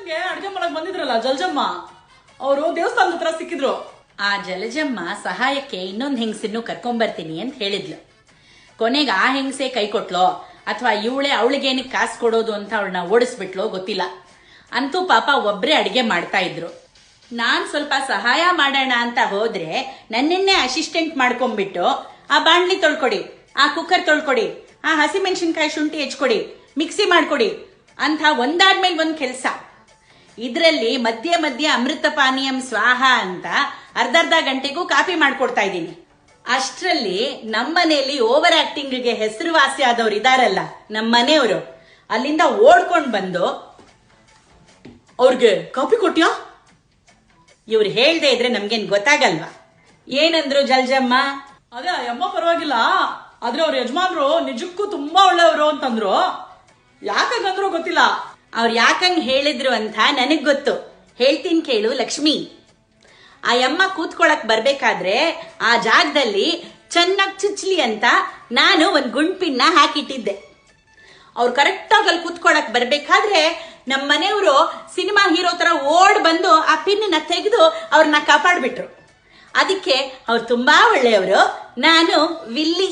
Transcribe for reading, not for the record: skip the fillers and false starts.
ಫಂಕ್ಷನ್ಗೆ ಅಡ್ಗೆ ಮಾಡಕ್ ಬಂದಿದ್ರಲ್ಲ ಜಲಜಮ್ಮ ಅವರು ದೇವಸ್ಥಾನದ ಹತ್ರ ಸಿಕ್ಕಿದ್ರು. ಆ ಜಲಜಮ್ಮ ಸಹಾಯಕ್ಕೆ ಇನ್ನೊಂದು ಹೆಂಗಸನ್ನು ಕರ್ಕೊಂಬರ್ತೀನಿ ಅಂತ ಹೇಳಿದ್ಲು. ಕೊನೆಗೆ ಆ ಹೆಂಗಸೆ ಕೈ ಕೊಟ್ಲೋ ಅಥವಾ ಇವಳೆ ಅವಳಿಗೇನಕ್ಕೆ ಕಾಸು ಕೊಡೋದು ಅಂತ ಅವಳನ್ನ ಓಡಿಸ್ಬಿಟ್ಲೋ ಗೊತ್ತಿಲ್ಲ. ಅಂತೂ ಪಾಪ ಒಬ್ರೇ ಅಡಿಗೆ ಮಾಡ್ತಾ ಇದ್ರು. ನಾನ್ ಸ್ವಲ್ಪ ಸಹಾಯ ಮಾಡೋಣ ಅಂತ ಹೋದ್ರೆ ನನ್ನೆನ್ನೇ ಅಸಿಸ್ಟೆಂಟ್ ಮಾಡ್ಕೊಂಡ್ಬಿಟ್ಟು ಆ ಬಾಣ್ಲಿ ತೊಳ್ಕೊಡಿ, ಆ ಕುಕ್ಕರ್ ತೊಳ್ಕೊಡಿ, ಆ ಹಸಿಮೆಣಸಿನ್ಕಾಯಿ ಶುಂಠಿ ಹೆಚ್ಕೊಡಿ, ಮಿಕ್ಸಿ ಮಾಡ್ಕೊಡಿ ಅಂತ ಒಂದಾದ್ಮೇಲೆ ಒಂದ್ ಕೆಲಸ. ಇದ್ರಲ್ಲಿ ಮಧ್ಯೆ ಮಧ್ಯೆ ಅಮೃತ ಪಾನೀಯಂ ಸ್ವಾಹ ಅಂತ ಅರ್ಧ ಗಂಟೆಗೂ ಕಾಫಿ ಮಾಡ್ಕೊಡ್ತಾ ಇದ್ದೀನಿ. ಅಷ್ಟರಲ್ಲಿ ನಮ್ಮನೇಲಿ ಓವರ್ ಆಕ್ಟಿಂಗ್ಗೆ ಹೆಸರುವಾಸಿ ಆದವ್ರು ಇದಾರಲ್ಲ ನಮ್ಮ ಮನೆಯವರು, ಅಲ್ಲಿಂದ ಓಡ್ಕೊಂಡ್ ಬಂದು ಅವ್ರಿಗೆ ಕಾಫಿ ಕೊಟ್ಯಾ? ಇವ್ರು ಹೇಳ್ದೆ ಇದ್ರೆ ನಮ್ಗೇನ್ ಗೊತ್ತಾಗಲ್ವಾ? ಏನಂದ್ರು ಜಲ್ಜಮ್ಮ? ಅದೇ ಅಮ್ಮ ಪರವಾಗಿಲ್ಲ, ಆದ್ರೆ ಅವ್ರ ಯಜಮಾನ್ರು ನಿಜಕ್ಕೂ ತುಂಬಾ ಒಳ್ಳೆಯವರು ಅಂತಂದ್ರು. ಯಾಕಂದ್ರು ಗೊತ್ತಿಲ್ಲ. ಅವ್ರು ಯಾಕಂಗ್ ಹೇಳಿದ್ರು ಅಂತ ನನಗ್ ಗೊತ್ತು, ಹೇಳ್ತೀನಿ ಕೇಳು ಲಕ್ಷ್ಮಿ. ಆ ಯಮ್ಮ ಕೂತ್ಕೊಳಕ್ ಬರ್ಬೇಕಾದ್ರೆ ಆ ಜಾಗದಲ್ಲಿ ಚೆನ್ನಾಗ್ ಚುಚ್ಲಿ ಅಂತ ನಾನು ಒಂದ್ ಗುಂಡ್ಪಿನ್ನ ಹಾಕಿಟ್ಟಿದ್ದೆ. ಅವ್ರು ಕರೆಕ್ಟಾಗಿ ಅಲ್ಲಿ ಕೂತ್ಕೊಳಕ್ ಬರ್ಬೇಕಾದ್ರೆ ನಮ್ಮ ಮನೆಯವರು ಸಿನಿಮಾ ಹೀರೋ ತರ ಓಡ್ ಬಂದು ಆ ಪಿನ್ನ ತೆಗೆದು ಅವ್ರನ್ನ ಕಾಪಾಡ್ಬಿಟ್ರು. ಅದಕ್ಕೆ ಅವ್ರು ತುಂಬಾ ಒಳ್ಳೆಯವರು, ನಾನು ವಿಲ್ಲಿ.